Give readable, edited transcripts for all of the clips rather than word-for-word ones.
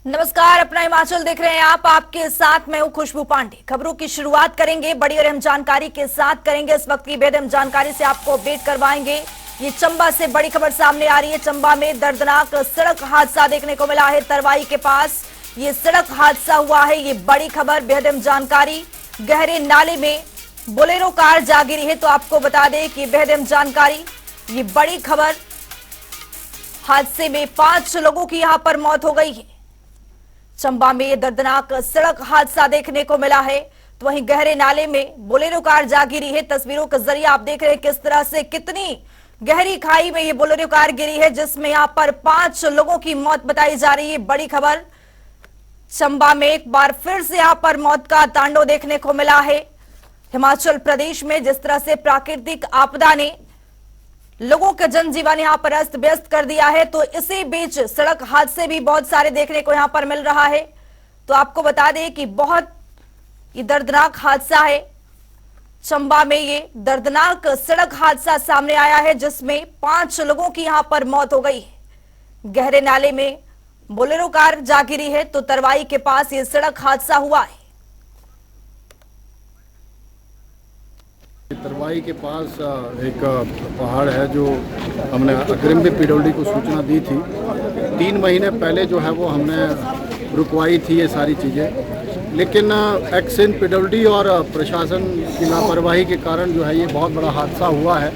नमस्कार, अपना हिमाचल देख रहे हैं आप। आपके साथ मैं हूं खुशबू पांडे। खबरों की शुरुआत करेंगे बड़ी और अहम जानकारी के साथ करेंगे। इस वक्त की बेहद अहम जानकारी से आपको अपडेट करवाएंगे। ये चंबा से बड़ी खबर सामने आ रही है। चंबा में दर्दनाक सड़क हादसा देखने को मिला है। तरवाई के पास ये सड़क हादसा हुआ है। ये बड़ी खबर, बेहद अहम जानकारी। गहरे नाले में बोलेरो कार जा गिरी है। तो आपको बता दें कि बेहद अहम जानकारी, ये बड़ी खबर। हादसे में 5 लोगों की यहां पर मौत हो गई है। चंबा में ये दर्दनाक सड़क हादसा देखने को मिला है। तो वहीं गहरे नाले में बोलेरो कार जा गिरी है। तस्वीरों के जरिए आप देख रहे हैं किस तरह से, कितनी गहरी खाई में ये बोलेरो कार गिरी है, जिसमें यहां पर 5 लोगों की मौत बताई जा रही है। बड़ी खबर, चंबा में एक बार फिर से यहां पर मौत का तांडव देखने को मिला है। हिमाचल प्रदेश में जिस तरह से प्राकृतिक आपदा ने लोगों का जनजीवन यहां पर अस्त व्यस्त कर दिया है, तो इसी बीच सड़क हादसे भी बहुत सारे देखने को यहां पर मिल रहा है। तो आपको बता दें कि बहुत ये दर्दनाक हादसा है। चंबा में ये दर्दनाक सड़क हादसा सामने आया है, जिसमें 5 लोगों की यहां पर मौत हो गई है। गहरे नाले में बोलेरो कार जा गिरी है। तो तरवाई के पास ये सड़क हादसा हुआ है। तरवाई के पास एक पहाड़ है जो हमने अग्रिम में पीडब्ल्यूडी को सूचना दी थी। 3 महीने पहले जो है वो हमने रुकवाई थी ये सारी चीज़ें, लेकिन एक्शन पीडब्ल्यूडी और प्रशासन की लापरवाही के कारण जो है ये बहुत बड़ा हादसा हुआ है।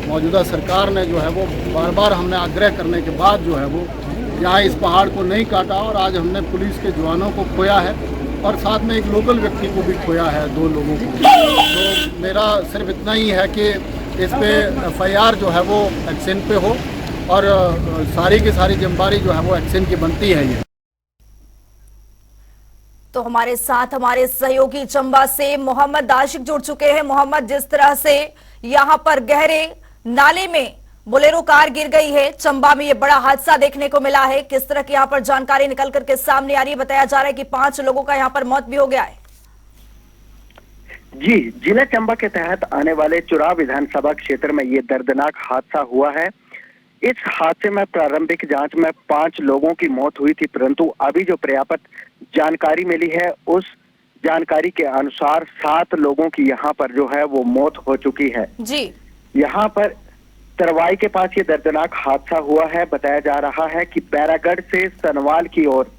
मौजूदा सरकार ने जो है वो बार बार हमने आग्रह करने के बाद जो है वो यहाँ इस पहाड़ को नहीं काटा, और आज हमने पुलिस के जवानों को खोया है और साथ में एक लोकल व्यक्ति को भी खोया है, 2 लोगों को। तो मेरा सिर्फ इतना ही है कि इस पे FIR जो है वो एक्शन पे हो, और सारी की सारी जिम्मेदारी जो है वो एक्शन की बनती है। ये तो हमारे साथ हमारे सहयोगी चंबा से मोहम्मद आशिक जुड़ चुके हैं। मोहम्मद, जिस तरह से यहां पर गहरे नाले में बोलेरो कार गिर गई है, चंबा में ये बड़ा हादसा देखने को मिला है, किस तरह की यहां पर जानकारी निकल करके सामने आ रही है? बताया जा रहा है कि 5 लोगों का यहां पर मौत भी हो गया है। जी, जिला चंबा के तहत आने वाले चुराव विधानसभा क्षेत्र में ये दर्दनाक हादसा हुआ है। इस हादसे में प्रारंभिक जांच में 5 लोगों की मौत हुई थी, परंतु अभी जो पर्याप्त जानकारी मिली है उस जानकारी के अनुसार 7 लोगों की यहाँ पर जो है वो मौत हो चुकी है। जी, यहाँ पर तरवाई के पास ये दर्दनाक हादसा हुआ है। बताया जा रहा है कि बैरागढ़ से सनवाल की ओर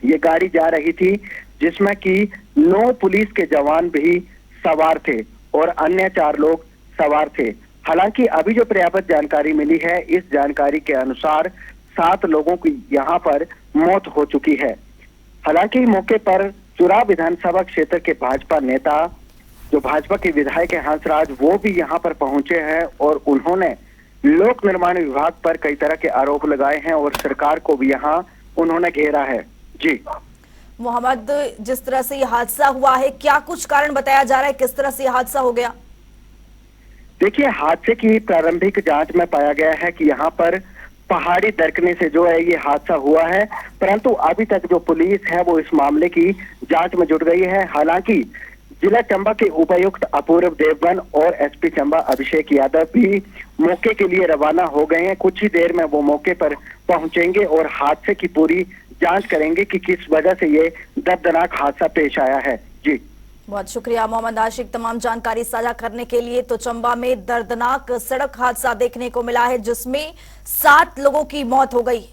ये गाड़ी जा रही थी, जिसमें कि 9 पुलिस के जवान भी सवार थे और अन्य 4 लोग सवार थे। हालांकि अभी जो पर्याप्त जानकारी मिली है, इस जानकारी के अनुसार 7 लोगों की यहाँ पर मौत हो चुकी है। हालांकि मौके पर चुराव विधानसभा क्षेत्र के भाजपा नेता, जो भाजपा के विधायक हैं हंसराज, वो भी यहाँ पर पहुंचे हैं और उन्होंने लोक निर्माण विभाग पर कई तरह के आरोप लगाए हैं और सरकार को भी यहाँ उन्होंने घेरा है। जी मोहम्मद, जिस तरह से यह हादसा हुआ है, क्या कुछ कारण बताया जा रहा है, किस तरह से यह हादसा हो गया? देखिए, हादसे की प्रारंभिक जांच में पाया गया है कि यहाँ पर पहाड़ी दरकने से जो है ये हादसा हुआ है, परंतु अभी तक जो पुलिस है वो इस मामले की जांच में जुट गई है। हालांकि जिला चंबा के उपायुक्त अपूर्व देवगन और SP चंबा अभिषेक यादव भी मौके के लिए रवाना हो गए हैं। कुछ ही देर में वो मौके पर पहुंचेंगे और हादसे की पूरी जांच करेंगे कि किस वजह से ये दर्दनाक हादसा पेश आया है। जी, बहुत शुक्रिया मोहम्मद आशिक तमाम जानकारी साझा करने के लिए। तो चंबा में दर्दनाक सड़क हादसा देखने को मिला है, जिसमें 7 लोगों की मौत हो गई।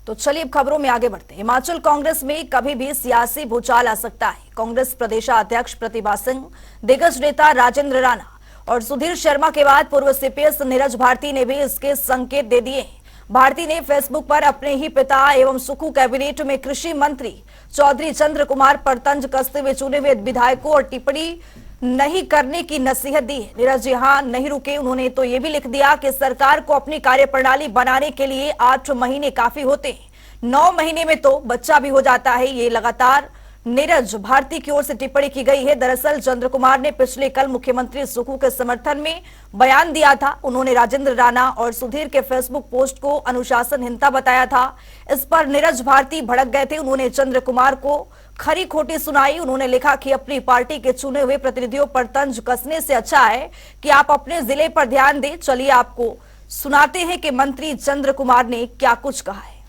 तो चलिए अब खबरों में आगे बढ़ते हैं। हिमाचल कांग्रेस में कभी भी सियासी भूचाल आ सकता है। कांग्रेस प्रदेशाध्यक्ष प्रतिभा सिंह, दिग्गज नेता राजेंद्र राणा और सुधीर शर्मा के बाद पूर्व CPS नीरज भारती ने भी इसके संकेत दे दिए हैं। भारती ने फेसबुक पर अपने ही पिता एवं सुखू कैबिनेट में कृषि मंत्री चौधरी चंद्र कुमार पर तंज कसते हुए चुने हुए विधायकों और टिप्पणी नहीं करने की नसीहत दी है। नीरज यहां नहीं रुके, उन्होंने तो ये भी लिख दिया कि सरकार को अपनी कार्यप्रणाली बनाने के लिए 8 महीने काफी होते हैं, 9 महीने में तो बच्चा भी हो जाता है। ये लगातार नीरज भारती की ओर से टिप्पणी की गई है। दरअसल चंद्र कुमार ने पिछले कल मुख्यमंत्री सुखू के समर्थन में बयान दिया था। उन्होंने राजेंद्र राणा और सुधीर के फेसबुक पोस्ट को अनुशासनहीनता बताया था। इस पर नीरज भारती भड़क गए थे। उन्होंने चंद्र कुमार को खरी खोटी सुनाई। उन्होंने लिखा कि अपनी पार्टी के चुने हुए प्रतिनिधियों पर तंज कसने से अच्छा है कि आप अपने जिले पर ध्यान दें। चलिए आपको सुनाते हैं कि मंत्री चंद्र कुमार ने क्या कुछ कहा है।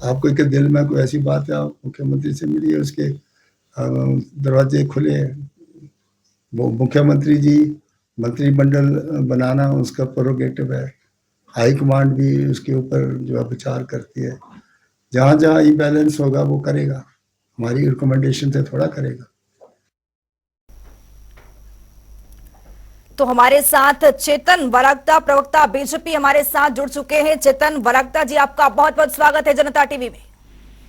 आपको के दिल में कोई ऐसी बात है, आप मुख्यमंत्री से मिलिए, उसके दरवाजे खुले हैं। वो मुख्यमंत्री जी मंत्रिमंडल बनाना उसका प्रोरोगेटिव है, हाई कमांड भी उसके ऊपर जो है विचार करती है। जहाँ जहाँ इम्बैलेंस होगा वो करेगा, हमारी रिकमेंडेशन से थोड़ा करेगा। तो हमारे साथ चेतन वरागता, प्रवक्ता बीजेपी, हमारे साथ जुड़ चुके हैं। चेतन वरागता जी, आपका बहुत बहुत स्वागत है जनता टीवी में।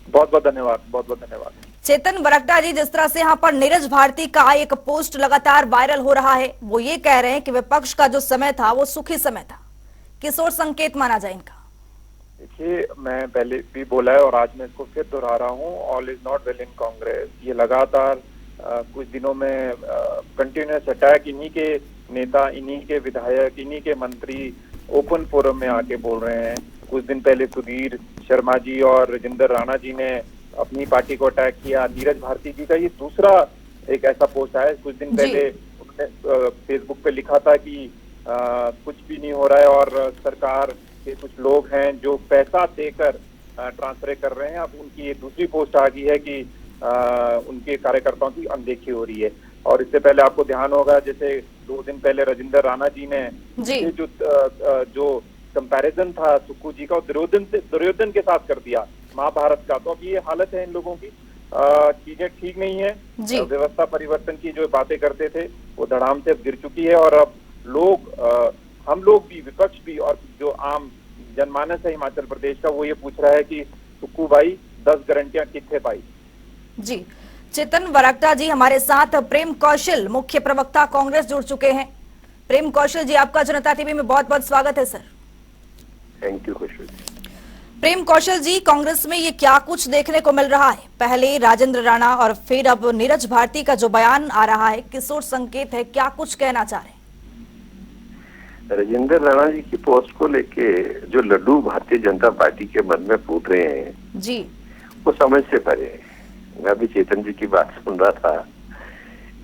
बहुत बहुत धन्यवाद, बहुत बहुत धन्यवाद। चेतन वरागता जी, जिस तरह से यहाँ पर नीरज भारती का एक पोस्ट लगातार वायरल हो रहा है, वो ये कह रहे हैं कि विपक्ष का जो समय था वो सुखी समय था, किस ओर संकेत माना जाए इनका? देखिए, मैं पहले भी बोला है और आज मैं इसको फिर दोहरा रहा हूँ, all is not well in Congress. ये लगातार कुछ दिनों में कंटिन्यूस अटैक इन्हीं के नेता, इन्हीं के विधायक, इन्हीं के मंत्री ओपन फोरम में आके बोल रहे हैं। कुछ दिन पहले सुधीर शर्मा जी और राजेंद्र राणा जी ने अपनी पार्टी को अटैक किया। नीरज भारती जी का ये दूसरा एक ऐसा पोस्ट आया। कुछ दिन पहले उन्होंने फेसबुक पे लिखा था कि कुछ भी नहीं हो रहा है और सरकार के कुछ लोग हैं जो पैसा देकर ट्रांसफर कर रहे हैं। अब उनकी ये दूसरी पोस्ट आ गई है कि उनके कार्यकर्ताओं की अनदेखी हो रही है। और इससे पहले आपको ध्यान होगा, जैसे 2 दिन पहले राजेंद्र राणा जी ने जो कंपैरिजन था सुक्खू जी का दुर्योधन के साथ कर दिया महाभारत का। तो अब ये हालत है इन लोगों की, चीजें ठीक नहीं है। व्यवस्था परिवर्तन की जो बातें करते थे वो धड़ाम से अब गिर चुकी है। और अब लोग, हम लोग भी, विपक्ष भी, और जो आम जनमानस है हिमाचल प्रदेश का, वो ये पूछ रहा है कि सुक्खू भाई 10 गारंटियां कितने पाई। जी, चेतन वरागता जी, हमारे साथ प्रेम कौशल, मुख्य प्रवक्ता कांग्रेस, जुड़ चुके हैं। प्रेम कौशल जी, आपका जनता टीवी में बहुत बहुत स्वागत है सर। थैंक यू खुशबू। प्रेम कौशल जी, कांग्रेस में ये क्या कुछ देखने को मिल रहा है? पहले राजेंद्र राणा और फिर अब नीरज भारती का जो बयान आ रहा है, किस ओर संकेत है, क्या कुछ कहना चाह रहे हैं? राजेंद्र राणा जी की पोस्ट को लेके जो लड्डू भारतीय जनता पार्टी के मन में फूट रहे हैं जी, वो समझ से परे है। मैं अभी चेतन जी की बात सुन रहा था,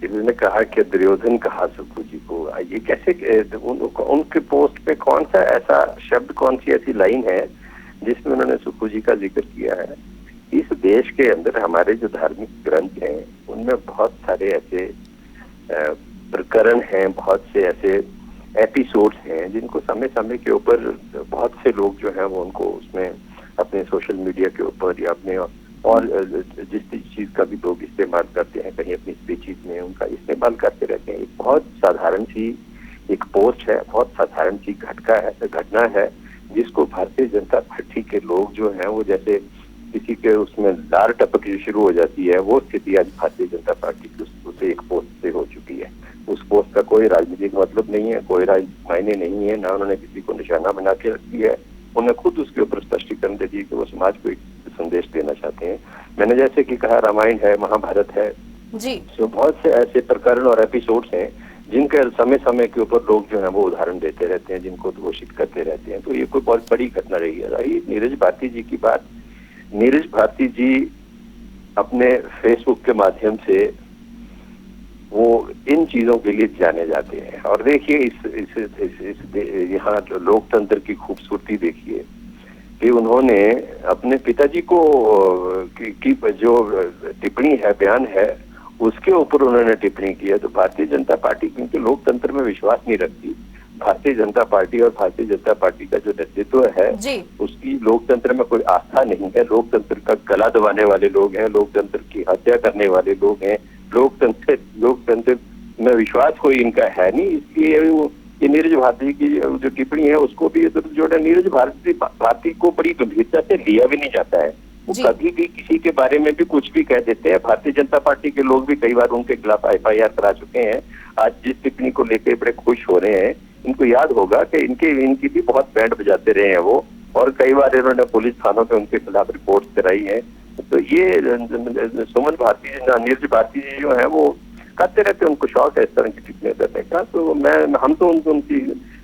इन्होंने कहा कि दुर्योधन कहा सुक्खू जी को। ये कैसे, उनके पोस्ट पे कौन सा ऐसा शब्द, कौन सी ऐसी लाइन है जिसमें उन्होंने सुक्खू जी का जिक्र किया है? इस देश के अंदर हमारे जो धार्मिक ग्रंथ हैं उनमें बहुत सारे ऐसे प्रकरण हैं, बहुत से ऐसे एपिसोड्स हैं जिनको समय समय के ऊपर बहुत से लोग जो हैं वो उनको उसमें अपने सोशल मीडिया के ऊपर या अपने और जिस चीज का भी लोग इस्तेमाल करते हैं, कहीं अपनी स्पीचेस में उनका इस्तेमाल करते रहते हैं। एक बहुत साधारण सी एक पोस्ट है, बहुत साधारण सी घटना है जिसको भारतीय जनता पार्टी के लोग जो हैं वो जैसे किसी के उसमें लार टपक शुरू हो जाती है, वो स्थिति आज भारतीय जनता पार्टी की उसे एक पोस्ट से हो चुकी है। उस पोस्ट का कोई राजनीतिक मतलब नहीं है, कोई मायने नहीं है, ना उन्होंने किसी को निशाना बना के रख दिया है। उन्हें खुद उसके ऊपर स्पष्टीकरण दे दिए कि वो समाज को एक संदेश देना चाहते हैं। मैंने जैसे कि कहा, रामायण है, महाभारत है जी, तो बहुत से ऐसे प्रकरण और एपिसोड्स हैं जिनके समय समय के ऊपर लोग जो है वो उदाहरण देते रहते हैं, जिनको घोषित करते रहते हैं। तो ये कोई बहुत बड़ी घटना रही है। नीरज भारती जी की बात, नीरज भारती जी अपने फेसबुक के माध्यम से वो इन चीजों के लिए जाने जाते हैं। और देखिए इस यहाँ लोकतंत्र की खूबसूरती देखिए कि उन्होंने अपने पिताजी को की जो टिप्पणी है, बयान है, उसके ऊपर उन्होंने टिप्पणी की है। तो भारतीय जनता पार्टी क्योंकि लोकतंत्र में विश्वास नहीं रखती, भारतीय जनता पार्टी और भारतीय जनता पार्टी का जो नेतृत्व है उसकी लोकतंत्र में कोई आस्था नहीं है। लोकतंत्र का गला दबाने वाले लोग हैं, लोकतंत्र की हत्या करने वाले लोग हैं, लोकतंत्र में विश्वास कोई इनका है नहीं। इसलिए ये नीरज भारती की जो टिप्पणी है उसको भी जो है नीरज भारती को बड़ी गंभीरता से लिया भी नहीं जाता है। वो कभी भी किसी के बारे में भी कुछ भी कह देते हैं। भारतीय जनता पार्टी के लोग भी कई बार उनके खिलाफ FIR करा चुके हैं। आज जिस टिप्पणी को लेकर बड़े खुश हो रहे हैं, इनको याद होगा कि इनकी भी बहुत बैंड बजाते रहे हैं वो, और कई बार इन्होंने पुलिस थानों पे उनके खिलाफ रिपोर्ट कराई है। तो ये सुमन भारती, नीरज भारती जी जो है वो करते रहते हैं, उनको शौक है इस तरह की टिप्पणी करने का। तो हम तो उनकी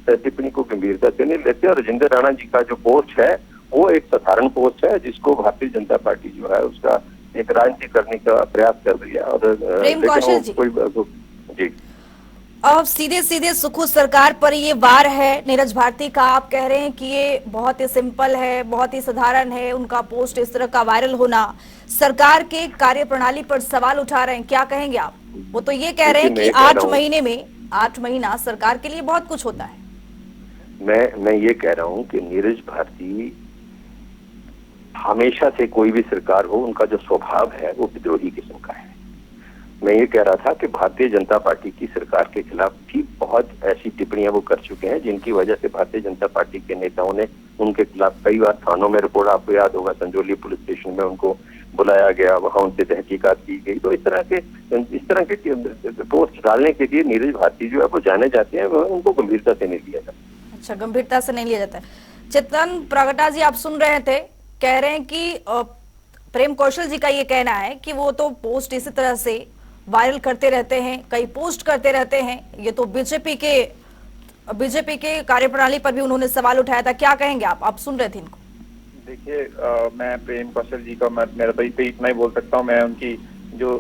टिप्पणी को गंभीरता से नहीं लेते। और राजेंद्र राणा जी का जो पोस्ट है वो एक साधारण पोस्ट है जिसको भारतीय जनता पार्टी जो है उसका एक राजनीति करने का प्रयास कर रही है। और प्रेम लेकिन कौशल वो जी। जी अब सीधे सीधे सुखू सरकार पर ये वार है नीरज भारती का। आप कह रहे हैं कि ये बहुत ही सिंपल है, बहुत ही साधारण है, उनका पोस्ट इस तरह का वायरल होना। सरकार के कार्यप्रणाली पर सवाल उठा रहे हैं, क्या कहेंगे आप? वो तो ये कह रहे हैं कि 8 महीने में 8 महीना सरकार के लिए बहुत कुछ होता है। मैं ये कह रहा हूँ कि नीरज भारती हमेशा से, कोई भी सरकार हो, उनका जो स्वभाव है वो विद्रोही किस्म का है। मैं ये कह रहा था कि भारतीय जनता पार्टी की सरकार के खिलाफ भी बहुत ऐसी टिप्पणियां वो कर चुके हैं जिनकी वजह से भारतीय जनता पार्टी के नेताओं ने उनके खिलाफ कई बार थानों में रिपोर्ट, आपको याद होगा संजौली पुलिस स्टेशन में उनको बुलाया गया, वहां उनसे तहकीकात की गई। तो इस तरह के पोस्ट डालने के लिए नीरज भारती जो है वो जाने जाते हैं, उनको गंभीरता से नहीं लिया जाता। अच्छा, गंभीरता से नहीं लिया जाता है। चेतन प्रगटा जी, आप सुन रहे थे, कह रहे हैं कि प्रेम कौशल जी का ये कहना है कि वो तो पोस्ट इसी तरह से वायरल करते रहते हैं, कई पोस्ट करते रहते हैं। ये तो बीजेपी के कार्यप्रणाली पर भी उन्होंने सवाल उठाया था। क्या कहेंगे आप सुन रहे थे इनको? देखिए, मैं प्रेम कौशल जी का मेरा तो इतना ही बोल सकता हूँ। मैं उनकी जो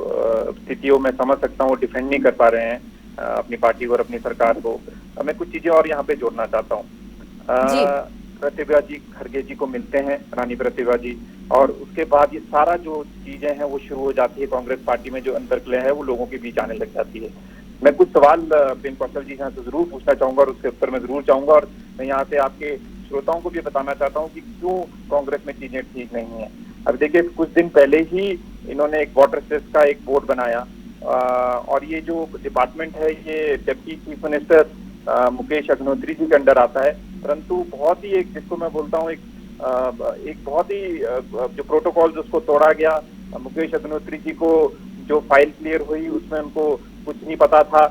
स्थितियों में समझ सकता हूँ, वो डिफेंड नहीं कर पा रहे हैं अपनी पार्टी और अपनी सरकार को। मैं कुछ चीजें और यहाँ पे जोड़ना चाहता हूँ। प्रतिभा जी खड़गे जी को मिलते हैं, रानी प्रतिभा जी, और उसके बाद ये सारा जो चीजें हैं वो शुरू हो जाती है। कांग्रेस पार्टी में जो अंतर्कलह है वो लोगों के बीच आने लग जाती है। मैं कुछ सवाल प्रेम कौशल जी यहाँ से जरूर पूछना चाहूंगा और उसके उत्तर में जरूर चाहूंगा, और मैं यहाँ से आपके श्रोताओं को भी बताना चाहता हूँ कि क्यों कांग्रेस में चीजें ठीक नहीं है। अब देखिए, कुछ दिन पहले ही इन्होंने एक वाटर सेस का एक बोर्ड बनाया, और ये जो डिपार्टमेंट है ये deputy chief minister Mukesh Agnihotri ji के अंडर आता है। परंतु बहुत ही एक, जिसको मैं बोलता हूँ, एक बहुत ही जो प्रोटोकॉल जिसको तोड़ा गया। मुकेश अग्निहोत्री जी को जो फाइल क्लियर हुई उसमें उनको कुछ नहीं पता था,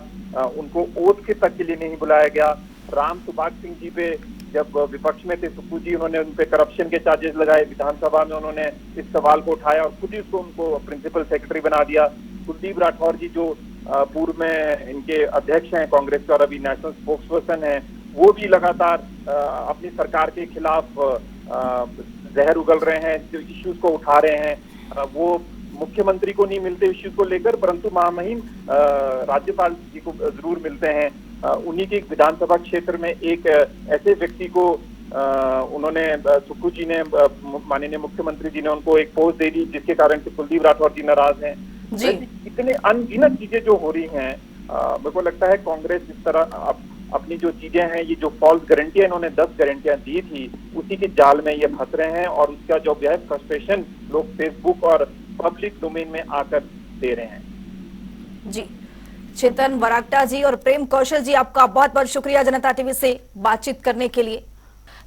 उनको ओथ के तक के लिए नहीं बुलाया गया। राम सुभाग सिंह जी पे जब विपक्ष में थे सुक्खू जी, उन्होंने उन पे करप्शन के चार्जेस लगाए। विधानसभा में उन्होंने इस सवाल को उठाया और खुद ही उनको प्रिंसिपल सेक्रेटरी बना दिया। कुलदीप राठौर जी जो पूर्व में इनके अध्यक्ष हैं कांग्रेस के और अभी नेशनल स्पोक्स पर्सन है, वो भी लगातार अपनी सरकार के खिलाफ जहर उगल रहे हैं, जो इश्यूज को उठा रहे हैं। वो मुख्यमंत्री को नहीं मिलते इश्यूज को लेकर, परंतु महामहिम राज्यपाल जी को जरूर मिलते हैं। उन्हीं के विधानसभा क्षेत्र में एक ऐसे व्यक्ति को उन्होंने, सुक्खू जी ने, माननीय मुख्यमंत्री जी ने उनको एक पोस्ट दे दी, जिसके कारण से कुलदीप राठौर जी नाराज हैं। इतने अनगिनत चीजें जो हो रही हैं, मेरे को लगता है कांग्रेस इस तरह अपनी जो चीजें हैं, ये जो फॉल्स गारंटियां इन्होंने 10 गारंटियां दी थी, उसी के जाल में ये फंस रहे हैं, और उसका जो है फ्रस्ट्रेशन लोग फेसबुक और पब्लिक डोमेन में आकर दे रहे हैं। जी, चेतन वराक्टा जी और प्रेम कौशल जी, आपका बहुत बहुत शुक्रिया जनता टीवी से बातचीत करने के लिए।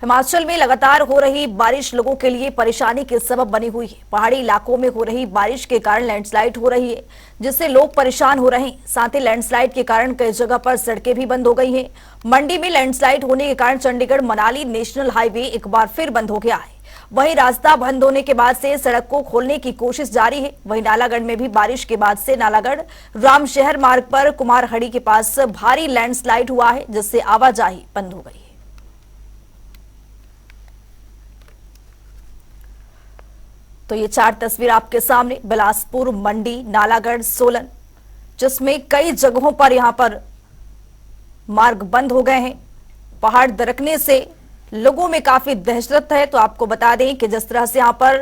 हिमाचल में लगातार हो रही बारिश लोगों के लिए परेशानी के सबब बनी हुई है। पहाड़ी इलाकों में हो रही बारिश के कारण लैंडस्लाइड हो रही है, जिससे लोग परेशान हो रहे हैं। साथ ही लैंडस्लाइड के कारण कई जगह पर सड़कें भी बंद हो गई हैं। मंडी में लैंडस्लाइड होने के कारण चंडीगढ़ मनाली नेशनल हाईवे एक बार फिर बंद हो गया है। वहीं रास्ता बंद होने के बाद से सड़क को खोलने की कोशिश जारी है। वहीं नालागढ़ में भी बारिश के बाद से नालागढ़ रामशहर मार्ग पर कुमारहड़ी के पास भारी लैंडस्लाइड हुआ है, जिससे आवाजाही बंद हो गई है। तो ये 4 तस्वीर आपके सामने, बिलासपुर, मंडी, नालागढ़, सोलन, जिसमें कई जगहों पर यहां पर मार्ग बंद हो गए हैं। पहाड़ दरकने से लोगों में काफी दहशत है। तो आपको बता दें कि जिस तरह से यहां पर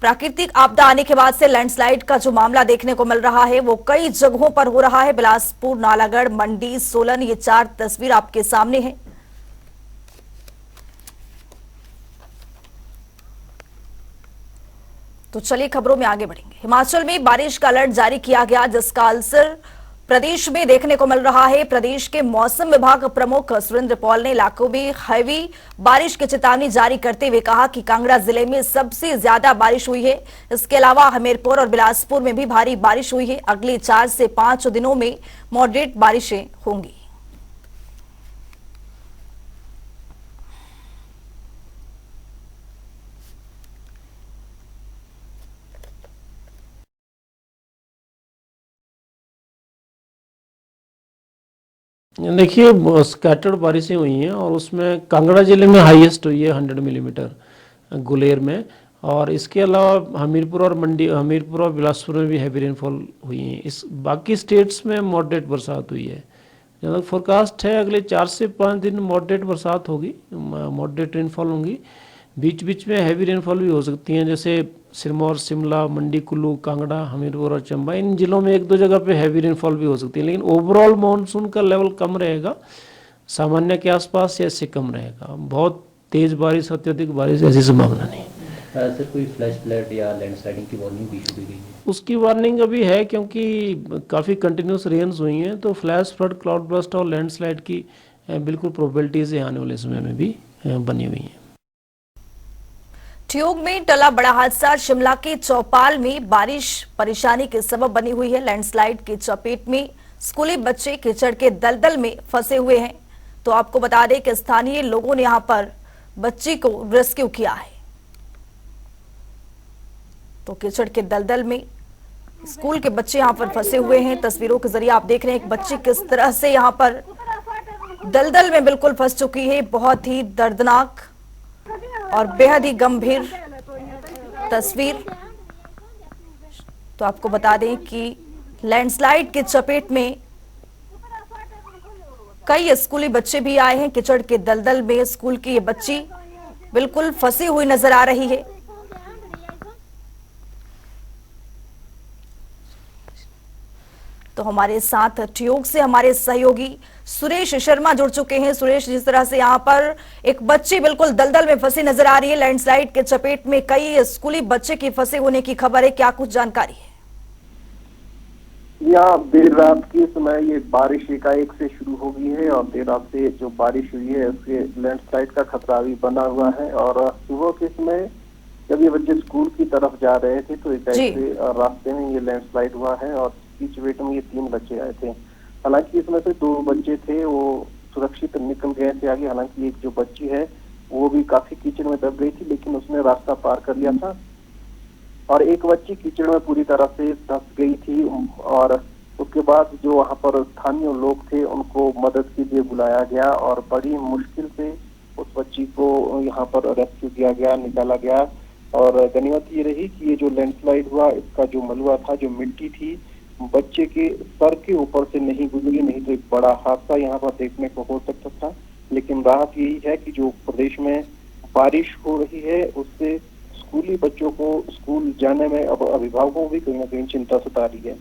प्राकृतिक आपदा आने के बाद से लैंडस्लाइड का जो मामला देखने को मिल रहा है, वो कई जगहों पर हो रहा है। बिलासपुर, नालागढ़, मंडी, सोलन, ये 4 तस्वीर आपके सामने है। तो चलिए खबरों में आगे बढ़ेंगे। हिमाचल में बारिश का अलर्ट जारी किया गया, जिसका असर प्रदेश में देखने को मिल रहा है। प्रदेश के मौसम विभाग प्रमुख सुरेंद्र पॉल ने इलाकों में हैवी बारिश की चेतावनी जारी करते हुए कहा कि कांगड़ा जिले में सबसे ज्यादा बारिश हुई है। इसके अलावा हमीरपुर और बिलासपुर में भी भारी बारिश हुई है। अगले 4 से 5 दिनों में मॉडरेट बारिशें होंगी। देखिए, स्कैटर्ड बारिशें हुई हैं और उसमें कांगड़ा जिले में हाईएस्ट हुई है 100 मिलीमीटर गुलेर में, और इसके अलावा हमीरपुर और बिलासपुर में भी हैवी रेनफॉल हुई है। इस बाकी स्टेट्स में मॉडरेट बरसात हुई है। जहाँ तक फोरकास्ट है अगले 4 से 5 दिन मॉडरेट बरसात होगी, मॉडरेट रेनफॉल होंगी। बीच बीच में हैवी रेनफॉल भी हो सकती हैं, जैसे सिरमौर, शिमला, मंडी, कुल्लू, कांगड़ा, हमीरपुर और चंबा, इन जिलों में 1-2 जगह पे हैवी रेनफॉल भी हो सकती है। लेकिन ओवरऑल मानसून का लेवल कम रहेगा, सामान्य के आसपास या इससे कम रहेगा। बहुत तेज बारिश, अत्यधिक बारिश ऐसी संभावना नहीं। सर कोई फ्लैश फ्लड या लैंडस्लाइडिंग की वार्निंग भी इशू दी गई है? उसकी वार्निंग अभी है, क्योंकि काफ़ी कंटिन्यूस रेन्स हुई हैं, तो फ्लैश फ्लड, क्लाउड बर्स्ट और लैंडस्लाइड की बिल्कुल प्रोबेबिलिटीज आने वाले समय में भी बनी हुई हैं। ठियोग में टला बड़ा हादसा। शिमला के चौपाल में बारिश परेशानी के सबब बनी हुई है। लैंडस्लाइड की चपेट में स्कूली बच्चे कीचड़ के दलदल में फंसे हुए हैं। तो आपको बता दें कि स्थानीय लोगों ने यहां पर बच्ची को रेस्क्यू किया है। तो कीचड़ के दलदल में स्कूल के बच्चे यहां पर फंसे हुए हैं। तस्वीरों के जरिए आप देख रहे हैं एक बच्ची किस तरह से यहां पर दलदल में बिल्कुल फंस चुकी है। बहुत ही दर्दनाक और बेहद ही गंभीर तस्वीर। तो आपको बता दें कि लैंडस्लाइड की चपेट में कई स्कूली बच्चे भी आए हैं। कीचड़ के दलदल में स्कूल की ये बच्ची बिल्कुल फंसी हुई नजर आ रही है। तो हमारे साथ ठियोग से हमारे सहयोगी सुरेश शर्मा जुड़ चुके हैं। सुरेश, जिस तरह से यहाँ पर एक बच्ची बिल्कुल दलदल में फंसी नजर आ रही है, लैंडस्लाइड के चपेट में कई स्कूली बच्चे की फंसे होने की खबर है, क्या कुछ जानकारी है? यहाँ देर रात के समय ये बारिश एकाएक से शुरू हो गई है और देर रात से जो बारिश हुई है उसके लैंडस्लाइड का खतरा भी बना हुआ है। और सुबह के समय जब ये बच्चे स्कूल की तरफ जा रहे थे तो एकाएक से रास्ते में ये लैंडस्लाइड हुआ है और की चपेट में ये 3 बच्चे आए थे। हालांकि इसमें से 2 बच्चे थे वो सुरक्षित निकल गए थे आगे। हालांकि एक जो बच्ची है वो भी काफी कीचड़ में दब गई थी, लेकिन उसने रास्ता पार कर लिया था। और एक बच्ची कीचड़ में पूरी तरह से धंस गई थी और उसके बाद जो वहां पर स्थानीय लोग थे उनको मदद के लिए बुलाया गया और बड़ी मुश्किल से उस बच्ची को यहाँ पर रेस्क्यू किया गया, निकाला गया। और गनीमत ये रही कि ये जो लैंडस्लाइड हुआ इसका जो मलबा था, जो मिट्टी थी, बच्चे के सर के ऊपर से नहीं गुजरी, नहीं तो एक बड़ा हादसा यहाँ पर देखने को हो सकता था। लेकिन राहत यही है कि जो प्रदेश में बारिश हो रही है उससे स्कूली बच्चों को स्कूल जाने में अब अभिभावकों को भी कहीं ना कहीं चिंता सता रही है।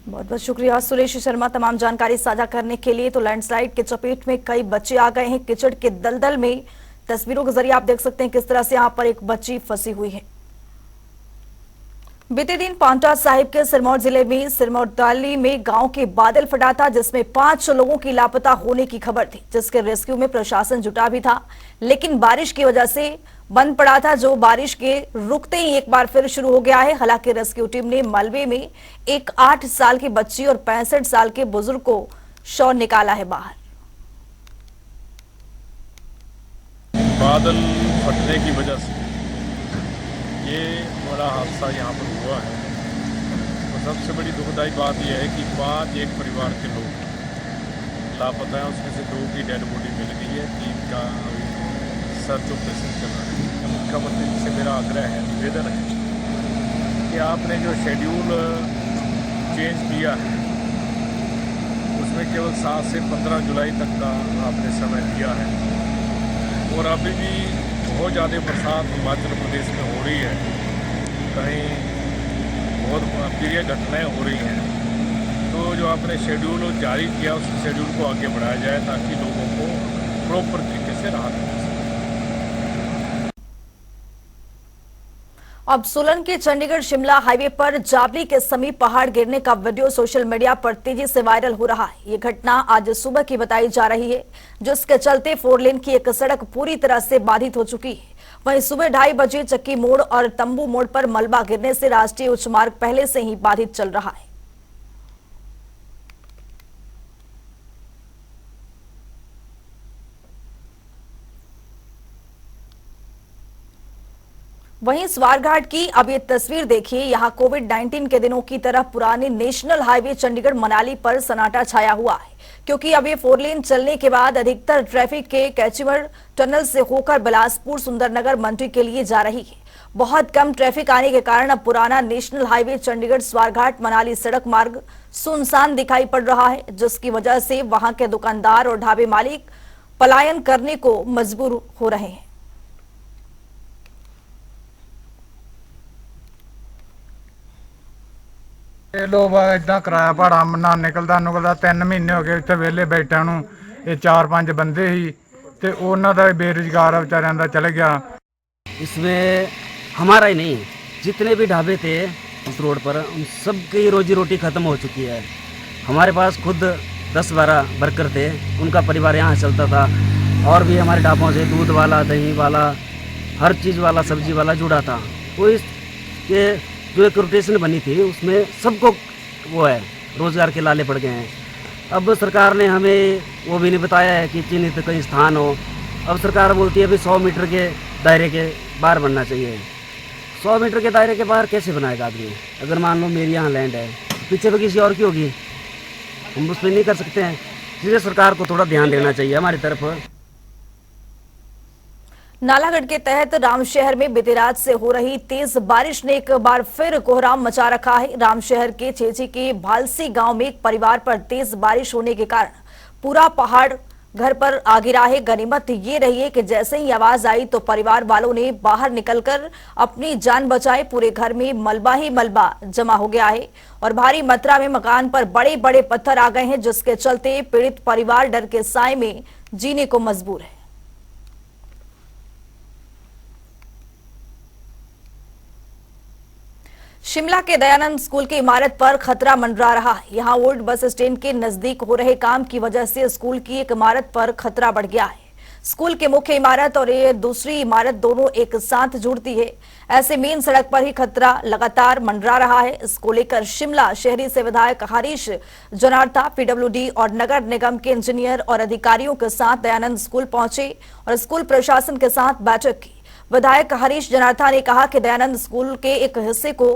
बहुत बहुत शुक्रिया सुरेश शर्मा तमाम जानकारी साझा करने के लिए। तो लैंडस्लाइड के चपेट में कई बच्चे आ गए हैं कीचड़ के दलदल में। तस्वीरों के जरिए आप देख सकते हैं किस तरह से यहाँ पर एक बच्ची फंसी हुई है। बीते दिन पांवटा साहिब के सिरमौर जिले में सिरमौरदाली में गांव के बादल फटा था, जिसमें 5 लोगों की लापता होने की खबर थी, जिसके रेस्क्यू में प्रशासन जुटा भी था, लेकिन बारिश की वजह से बंद पड़ा था, जो बारिश के रुकते ही एक बार फिर शुरू हो गया है। हालांकि रेस्क्यू टीम ने मलबे में एक 8 साल की बच्ची और 65 साल के बुजुर्ग को शव निकाला है बाहर। बादल फटने की वजह से ये बड़ा हादसा यहाँ पर हुआ है। और सबसे बड़ी दुखदायी बात यह है कि 5 एक परिवार के लोग लापता हैं, उसमें से 2 की डेड बॉडी मिल गई है, 3 का अभी सर्च ऑपरेशन चल रहा है। मुख्यमंत्री जी से मेरा आग्रह है, निवेदन है कि आपने जो शेड्यूल चेंज किया है उसमें केवल 7 से 15 जुलाई तक का आपने समय दिया है और अभी भी बहुत ज़्यादा बरसात हिमाचल प्रदेश में हो रही है, कहीं बहुत प्रिय घटनाएं हो रही हैं। तो जो आपने शेड्यूल जारी किया उस शेड्यूल को आगे बढ़ाया जाए ताकि लोगों को प्रॉपर तरीके से राहत मिल सके। अब सोलन के चंडीगढ़ शिमला हाईवे पर जाबली के समीप पहाड़ गिरने का वीडियो सोशल मीडिया पर तेजी से वायरल हो रहा है। ये घटना आज सुबह की बताई जा रही है, जिसके चलते 4 लेन की एक सड़क पूरी तरह से बाधित हो चुकी है। वहीं सुबह 2:30 बजे चक्की मोड़ और तंबू मोड़ पर मलबा गिरने से राष्ट्रीय उच्च मार्ग पहले से ही बाधित चल रहा है। वहीं स्वारघाट की अब ये तस्वीर देखिए। यहां कोविड-19 के दिनों की तरह पुराने नेशनल हाईवे चंडीगढ़ मनाली पर सन्नाटा छाया हुआ है, क्योंकि अब ये 4 लेन चलने के बाद अधिकतर ट्रैफिक के कैचीवर टनल से होकर बिलासपुर, सुंदरनगर, मंडी के लिए जा रही है। बहुत कम ट्रैफिक आने के कारण अब पुराना नेशनल हाईवे चंडीगढ़ स्वारघाट मनाली सड़क मार्ग सुनसान दिखाई पड़ रहा है, जिसकी वजह से वहां के दुकानदार और ढाबे मालिक पलायन करने को मजबूर हो रहे हैं। लोग इदा किराया भाड़ा ना निकलता 3 महीने हो गए इतने वेले बैठा नूं। ये 4-5 बंदे ही ते उन्हां दा बेरोजगार बेचारियां दा चले गया। इसमें हमारा ही नहीं, जितने भी ढाबे थे इस रोड पर उन सबकी रोजी रोटी ख़त्म हो चुकी है। हमारे पास खुद 10-12 वर्कर थे, उनका परिवार यहाँ चलता था, और भी हमारे ढाबों से दूध वाला, दही वाला, हर चीज़ वाला, सब्जी वाला जुड़ा था। तो इसके जो एक रोटेशन बनी थी उसमें सबको वो है रोज़गार के लाले पड़ गए हैं। अब सरकार ने हमें वो भी नहीं बताया है कि चिन्हित कहीं स्थान हो। अब सरकार बोलती है अभी 100 मीटर के दायरे के बाहर बनना चाहिए। 100 मीटर के दायरे के बाहर कैसे बनाएगा आदमी? अगर मान लो मेरी यहाँ लैंड है, पीछे तो किसी और की होगी, हम उस पर नहीं कर सकते हैं। इसलिए सरकार को थोड़ा ध्यान देना चाहिए हमारी तरफ। नालागढ़ के तहत रामशहर में बीती रात से हो रही तेज बारिश ने एक बार फिर कोहराम मचा रखा है। रामशहर के चेची के भालसी गांव में एक परिवार पर तेज बारिश होने के कारण पूरा पहाड़ घर पर आ गिरा है। गनीमत ये रही है कि जैसे ही आवाज आई तो परिवार वालों ने बाहर निकलकर अपनी जान बचाई। पूरे घर में मलबा ही मलबा जमा हो गया है और भारी मात्रा में मकान पर बड़े बड़े पत्थर आ गए हैं, जिसके चलते पीड़ित परिवार डर के साए में जीने को मजबूर है। शिमला के दयानंद स्कूल की इमारत पर खतरा मंडरा रहा है। यहां ओल्ड बस स्टैंड के नजदीक हो रहे काम की वजह से स्कूल की एक इमारत पर खतरा बढ़ गया है। स्कूल के मुख्य इमारत और ये दूसरी इमारत दोनों एक साथ जुड़ती है। ऐसे मेन सड़क पर ही खतरा लगातार मंडरा रहा है। इसको लेकर शिमला शहरी से विधायक हरीश जनार्था, पीडब्ल्यूडी और नगर निगम के इंजीनियर और अधिकारियों के साथ दयानंद स्कूल पहुंचे और स्कूल प्रशासन के साथ बैठक की। विधायक हरीश जनार्था ने कहा कि दयानंद स्कूल के एक हिस्से को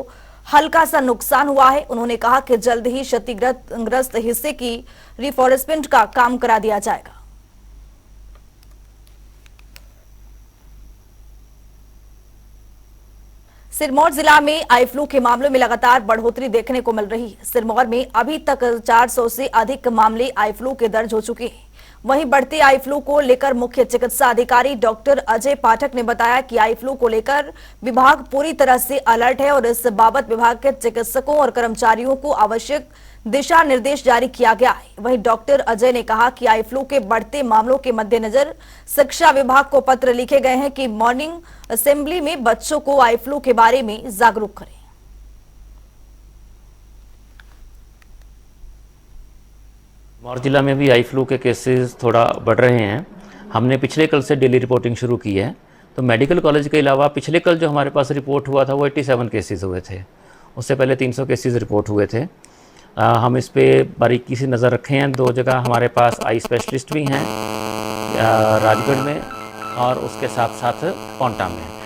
हल्का सा नुकसान हुआ है। उन्होंने कहा कि जल्द ही क्षतिग्रस्त हिस्से की रिफॉरेस्टमेंट का काम करा दिया जाएगा। सिरमौर जिला में आई फ्लू के मामलों में लगातार बढ़ोतरी देखने को मिल रही है। सिरमौर में अभी तक 400 से अधिक मामले आई फ्लू के दर्ज हो चुके हैं। वहीं बढ़ते आई फ्लू को लेकर मुख्य चिकित्सा अधिकारी डॉक्टर अजय पाठक ने बताया कि आई फ्लू को लेकर विभाग पूरी तरह से अलर्ट है और इस बाबत विभाग के चिकित्सकों और कर्मचारियों को आवश्यक दिशा निर्देश जारी किया गया है। वहीं डॉक्टर अजय ने कहा कि आई फ्लू के बढ़ते मामलों के मद्देनजर शिक्षा विभाग को पत्र लिखे गए हैं कि मॉर्निंग असेंबली में बच्चों को आई फ्लू के बारे में जागरूक करें। सिरमौर जिला में भी आई फ्लू के केसेस थोड़ा बढ़ रहे हैं। हमने पिछले कल से डेली रिपोर्टिंग शुरू की है। तो मेडिकल कॉलेज के अलावा पिछले कल जो हमारे पास रिपोर्ट हुआ था वो 87 केसेस हुए थे। उससे पहले 300 केसेस रिपोर्ट हुए थे। हम इस पे बारीकी से नज़र रखे हैं। 2 जगह हमारे पास आई स्पेशलिस्ट भी हैं, राजगढ़ में और उसके साथ साथ पांवटा में।